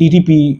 TTP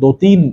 2-3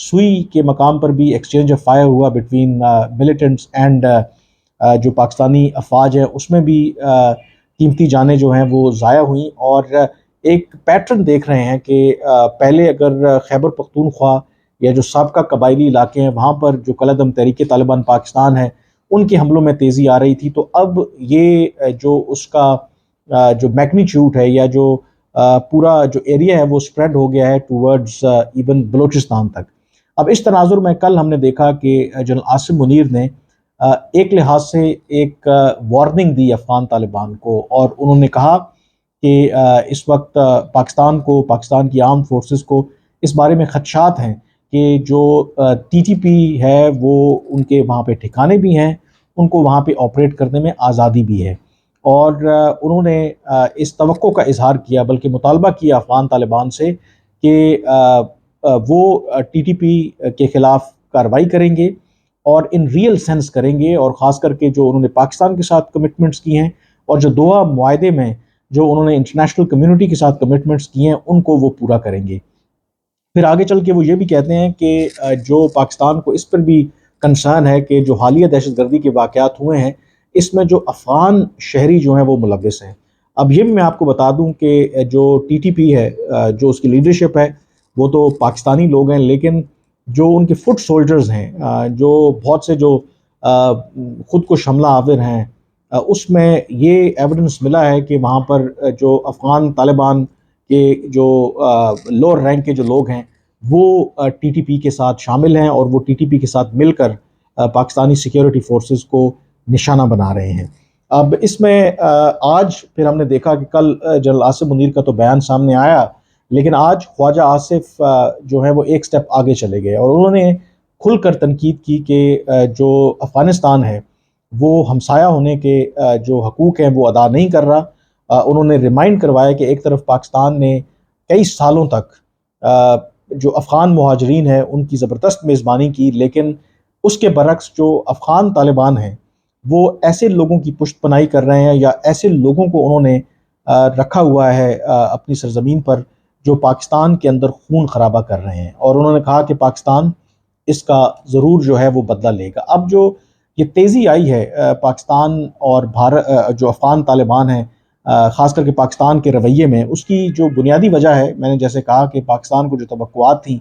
سوئی کے مقام پر بھی ایکسچینج آف فائر ہوا بٹوین ملیٹنٹس اینڈ جو پاکستانی افواج ہے، اس میں بھی قیمتی جانیں جو ہیں وہ ضائع ہوئیں۔ اور ایک پیٹرن دیکھ رہے ہیں کہ پہلے اگر خیبر پختونخوا یا جو سابقہ قبائلی علاقے ہیں وہاں پر جو کالعدم تحریک طالبان پاکستان ہے ان کے حملوں میں تیزی آ رہی تھی، تو اب یہ جو اس کا جو میگنیچیوڈ ہے یا جو پورا جو ایریا ہے وہ سپریڈ ہو گیا ہے ٹورڈز ایون بلوچستان تک۔ اب اس تناظر میں کل ہم نے دیکھا کہ جنرل عاصم منیر نے ایک لحاظ سے ایک وارننگ دی افغان طالبان کو، اور انہوں نے کہا کہ اس وقت پاکستان کی آرمڈ فورسز کو اس بارے میں خدشات ہیں کہ جو ٹی ٹی پی ہے وہ ان کے وہاں پہ ٹھکانے بھی ہیں، ان کو وہاں پہ آپریٹ کرنے میں آزادی بھی ہے۔ اور انہوں نے اس توقع کا اظہار کیا، بلکہ مطالبہ کیا افغان طالبان سے کہ وہ ٹی ٹی پی کے خلاف کارروائی کریں گے اور ان ریئل سینس کریں گے، اور خاص کر کے جو انہوں نے پاکستان کے ساتھ کمٹمنٹس کی ہیں اور جو دوحہ معاہدے میں جو انہوں نے انٹرنیشنل کمیونٹی کے ساتھ کمٹمنٹس کی ہیں ان کو وہ پورا کریں گے۔ پھر آگے چل کے وہ یہ بھی کہتے ہیں کہ جو پاکستان کو اس پر بھی کنسرن ہے کہ جو حالیہ دہشت گردی کے واقعات ہوئے ہیں اس میں جو افغان شہری جو ہیں وہ ملوث ہیں۔ اب یہ بھی میں آپ کو بتا دوں کہ جو ٹی ٹی پی ہے جو اس کی لیڈرشپ ہے وہ تو پاکستانی لوگ ہیں، لیکن جو ان کے فٹ سولجرز ہیں، جو بہت سے جو خود کو حملہ آور ہیں، اس میں یہ ایویڈنس ملا ہے کہ وہاں پر جو افغان طالبان کے جو لوور رینک کے جو لوگ ہیں وہ ٹی ٹی پی کے ساتھ شامل ہیں، اور وہ ٹی ٹی پی کے ساتھ مل کر پاکستانی سیکیورٹی فورسز کو نشانہ بنا رہے ہیں۔ اب اس میں آج پھر ہم نے دیکھا کہ کل جنرل عاصم منیر کا تو بیان سامنے آیا، لیکن آج خواجہ آصف جو ہے وہ ایک سٹیپ آگے چلے گئے، اور انہوں نے کھل کر تنقید کی کہ جو افغانستان ہے وہ ہمسایہ ہونے کے جو حقوق ہیں وہ ادا نہیں کر رہا۔ انہوں نے ریمائنڈ کروایا کہ ایک طرف پاکستان نے کئی سالوں تک جو افغان مہاجرین ہیں ان کی زبردست میزبانی کی، لیکن اس کے برعکس جو افغان طالبان ہیں وہ ایسے لوگوں کی پشت پناہی کر رہے ہیں یا ایسے لوگوں کو انہوں نے رکھا ہوا ہے اپنی سرزمین پر جو پاکستان کے اندر خون خرابہ کر رہے ہیں، اور انہوں نے کہا کہ پاکستان اس کا ضرور جو ہے وہ بدلہ لے گا۔ اب جو یہ تیزی آئی ہے پاکستان اور جو افغان طالبان ہیں خاص کر کے پاکستان کے رویے میں، اس کی جو بنیادی وجہ ہے میں نے جیسے کہا کہ پاکستان کو جو توقعات تھیں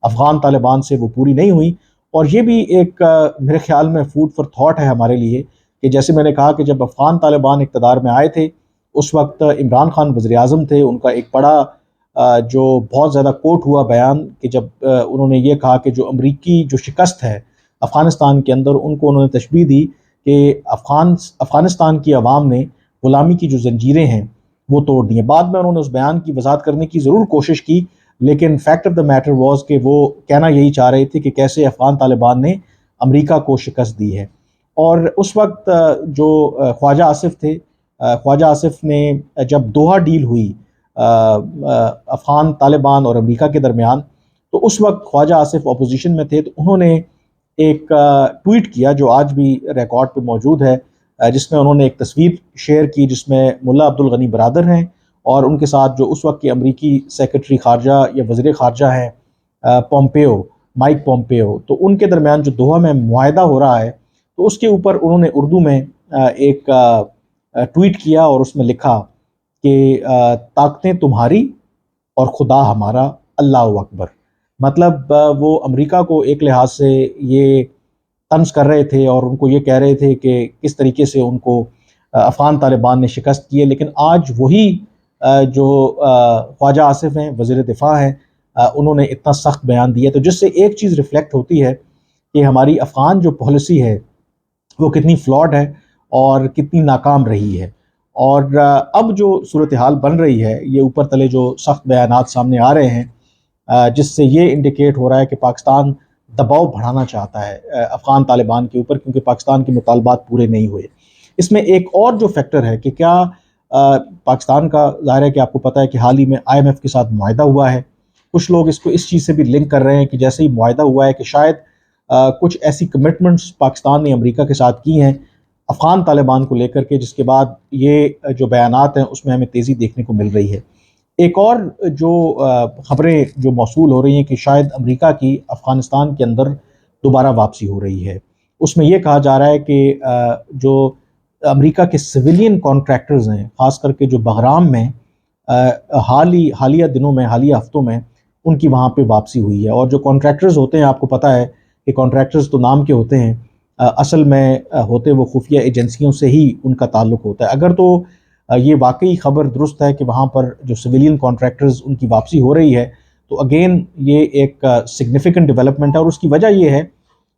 افغان طالبان سے وہ پوری نہیں ہوئی، اور یہ بھی ایک میرے خیال میں فوڈ فار تھاٹ ہے ہمارے لیے کہ جیسے میں نے کہا کہ جب افغان طالبان اقتدار میں آئے تھے اس وقت عمران خان وزیر اعظم تھے، ان کا ایک بڑا جو بہت زیادہ کوٹ ہوا بیان کہ جب انہوں نے یہ کہا کہ جو امریکی جو شکست ہے افغانستان کے اندر ان کو انہوں نے تشبیہ دی کہ افغانستان کی عوام نے غلامی کی جو زنجیریں ہیں وہ توڑ دی ہیں۔ بعد میں انہوں نے اس بیان کی وضاحت کرنے کی ضرور کوشش کی، لیکن fact of the matter was کہ وہ کہنا یہی چاہ رہے تھے کہ کیسے افغان طالبان نے امریکا کو شکست دی ہے۔ اور اس وقت جو خواجہ آصف تھے، خواجہ آصف نے جب دوحہ ڈیل ہوئی افغان طالبان اور امریکہ کے درمیان، تو اس وقت خواجہ آصف اپوزیشن میں تھے، تو انہوں نے ایک ٹویٹ کیا جو آج بھی ریکارڈ پہ موجود ہے، جس میں انہوں نے ایک تصویر شیئر کی جس میں ملا عبدالغنی برادر ہیں اور ان کے ساتھ جو اس وقت کے امریکی سیکرٹری خارجہ یا وزیر خارجہ ہیں مائک پومپیو، تو ان کے درمیان جو دوحہ میں معاہدہ ہو رہا ہے تو اس کے اوپر انہوں نے اردو میں ایک ٹویٹ کیا اور اس میں لکھا کہ طاقتیں تمہاری اور خدا ہمارا، اللہ اکبر۔ مطلب وہ امریکہ کو ایک لحاظ سے یہ طنز کر رہے تھے اور ان کو یہ کہہ رہے تھے کہ کس طریقے سے ان کو افغان طالبان نے شکست کی ہے، لیکن آج وہی جو خواجہ آصف ہیں وزیر دفاع ہیں انہوں نے اتنا سخت بیان دیا، تو جس سے ایک چیز ریفلیکٹ ہوتی ہے کہ ہماری افغان جو پالیسی ہے وہ کتنی فلاڈ ہے اور کتنی ناکام رہی ہے۔ اور اب جو صورتحال بن رہی ہے یہ اوپر تلے جو سخت بیانات سامنے آ رہے ہیں جس سے یہ انڈیکیٹ ہو رہا ہے کہ پاکستان دباؤ بڑھانا چاہتا ہے افغان طالبان کے اوپر، کیونکہ پاکستان کے مطالبات پورے نہیں ہوئے۔ اس میں ایک اور جو فیکٹر ہے کہ کیا پاکستان کا ظاہر ہے کہ آپ کو پتہ ہے کہ حال ہی میں IMF کے ساتھ معاہدہ ہوا ہے، کچھ لوگ اس کو اس چیز سے بھی لنک کر رہے ہیں کہ جیسے ہی معاہدہ ہوا ہے کہ شاید کچھ ایسی کمٹمنٹس پاکستان نے امریکہ کے ساتھ کی ہیں افغان طالبان کو لے کر کے، جس کے بعد یہ جو بیانات ہیں اس میں ہمیں تیزی دیکھنے کو مل رہی ہے۔ ایک اور جو خبریں جو موصول ہو رہی ہیں کہ شاید امریکہ کی افغانستان کے اندر دوبارہ واپسی ہو رہی ہے، اس میں یہ کہا جا رہا ہے کہ جو امریکہ کے سویلین کانٹریکٹرز ہیں، خاص کر کے جو بغرام میں حالیہ دنوں میں، حالیہ ہفتوں میں ان کی وہاں پہ واپسی ہوئی ہے۔ اور جو کانٹریکٹرز ہوتے ہیں، آپ کو پتہ ہے کہ کانٹریکٹرز تو نام کے ہوتے ہیں، اصل میں ہوتے وہ خفیہ ایجنسیوں سے ہی ان کا تعلق ہوتا ہے۔ اگر تو یہ واقعی خبر درست ہے کہ وہاں پر جو سویلین کانٹریکٹرز ان کی واپسی ہو رہی ہے، تو اگین یہ ایک سگنیفیکنٹ ڈیولپمنٹ ہے، اور اس کی وجہ یہ ہے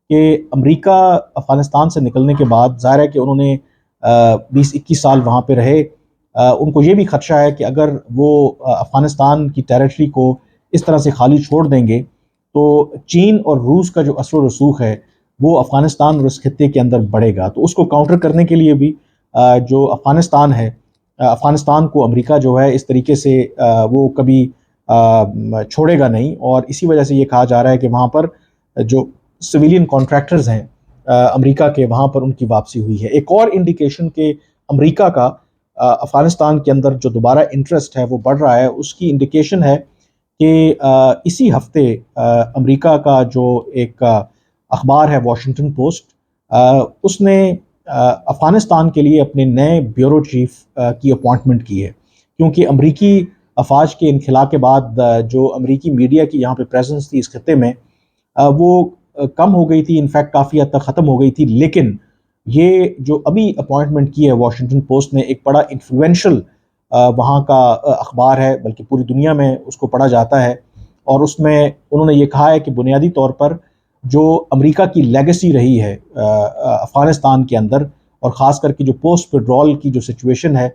کہ امریکہ افغانستان سے نکلنے کے بعد ظاہر ہے کہ انہوں نے 20-21 سال وہاں پہ رہے، ان کو یہ بھی خدشہ ہے کہ اگر وہ افغانستان کی ٹیریٹری کو اس طرح سے خالی چھوڑ دیں گے تو چین اور روس کا جو اثر و رسوخ ہے وہ افغانستان اور اس خطے کے اندر بڑھے گا۔ تو اس کو کاؤنٹر کرنے کے لیے بھی جو افغانستان ہے، افغانستان کو امریکہ جو ہے اس طریقے سے وہ کبھی چھوڑے گا نہیں، اور اسی وجہ سے یہ کہا جا رہا ہے کہ وہاں پر جو سویلین کانٹریکٹرز ہیں امریکہ کے، وہاں پر ان کی واپسی ہوئی ہے۔ ایک اور انڈیکیشن کہ امریکہ کا افغانستان کے اندر جو دوبارہ انٹرسٹ ہے وہ بڑھ رہا ہے، اس کی انڈیکیشن ہے کہ اسی ہفتے امریکہ کا جو ایک اخبار ہے واشنگٹن پوسٹ، اس نے افغانستان کے لیے اپنے نئے بیورو چیف کی اپوائنٹمنٹ کی ہے، کیونکہ امریکی افواج کے انخلا کے بعد جو امریکی میڈیا کی یہاں پہ پریزنس تھی اس خطے میں وہ کم ہو گئی تھی، انفیکٹ کافی حد تک ختم ہو گئی تھی۔ لیکن یہ جو ابھی اپوائنٹمنٹ کی ہے واشنگٹن پوسٹ نے، ایک بڑا انفلوئنشل وہاں کا اخبار ہے، بلکہ پوری دنیا میں اس کو پڑھا جاتا ہے، اور اس میں انہوں نے یہ کہا ہے کہ بنیادی طور پر جو امریکہ کی لیگیسی رہی ہے افغانستان کے اندر، اور خاص کر کے جو پوسٹ وڈرال کی جو سچویشن ہے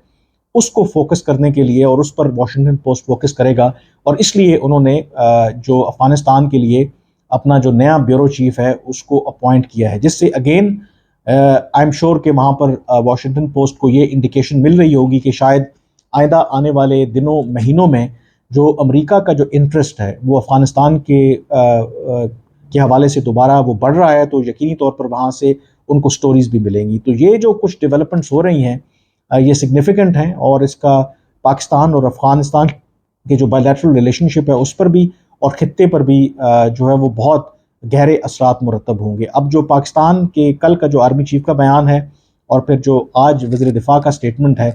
اس کو فوکس کرنے کے لیے، اور اس پر واشنگٹن پوسٹ فوکس کرے گا، اور اس لیے انہوں نے جو افغانستان کے لیے اپنا جو نیا بیورو چیف ہے اس کو اپوائنٹ کیا ہے، جس سے اگین آئی ایم شور کہ وہاں پر واشنگٹن پوسٹ کو یہ انڈیکیشن مل رہی ہوگی کہ شاید آئندہ آنے والے دنوں مہینوں میں جو امریکہ کا جو انٹرسٹ ہے وہ افغانستان کے حوالے سے دوبارہ وہ بڑھ رہا ہے، تو یقینی طور پر وہاں سے ان کو سٹوریز بھی ملیں گی۔ تو یہ جو کچھ ڈیولپمنٹس ہو رہی ہیں یہ سگنیفیکنٹ ہیں، اور اس کا پاکستان اور افغانستان کے جو بائی لیٹرل ریلیشن شپ ہے اس پر بھی اور خطے پر بھی جو ہے وہ بہت گہرے اثرات مرتب ہوں گے۔ اب جو پاکستان کے کل کا جو آرمی چیف کا بیان ہے اور پھر جو آج وزیر دفاع کا سٹیٹمنٹ ہے،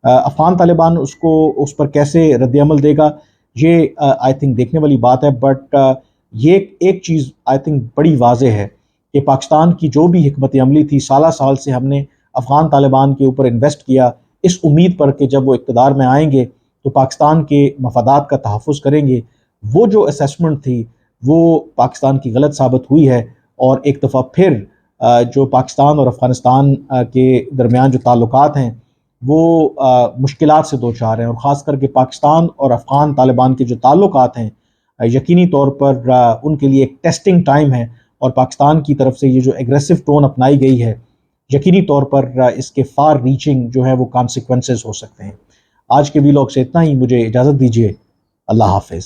افغان طالبان اس پر کیسے رد عمل دے گا یہ آئی تھنک دیکھنے والی بات ہے، بٹ یہ ایک چیز آئی تھنک بڑی واضح ہے کہ پاکستان کی جو بھی حکمت عملی تھی، سالہ سال سے ہم نے افغان طالبان کے اوپر انویسٹ کیا اس امید پر کہ جب وہ اقتدار میں آئیں گے تو پاکستان کے مفادات کا تحفظ کریں گے، وہ جو اسیسمنٹ تھی وہ پاکستان کی غلط ثابت ہوئی ہے، اور ایک دفعہ پھر جو پاکستان اور افغانستان کے درمیان جو تعلقات ہیں وہ مشکلات سے دوچار ہیں، اور خاص کر کے پاکستان اور افغان طالبان کے جو تعلقات ہیں یقینی طور پر ان کے لیے ایک ٹیسٹنگ ٹائم ہے، اور پاکستان کی طرف سے یہ جو ایگریسو ٹون اپنائی گئی ہے یقینی طور پر اس کے فار ریچنگ جو ہے وہ کانسیکوینسز ہو سکتے ہیں۔ آج کے ویلاگ سے اتنا ہی، مجھے اجازت دیجیے، اللہ حافظ۔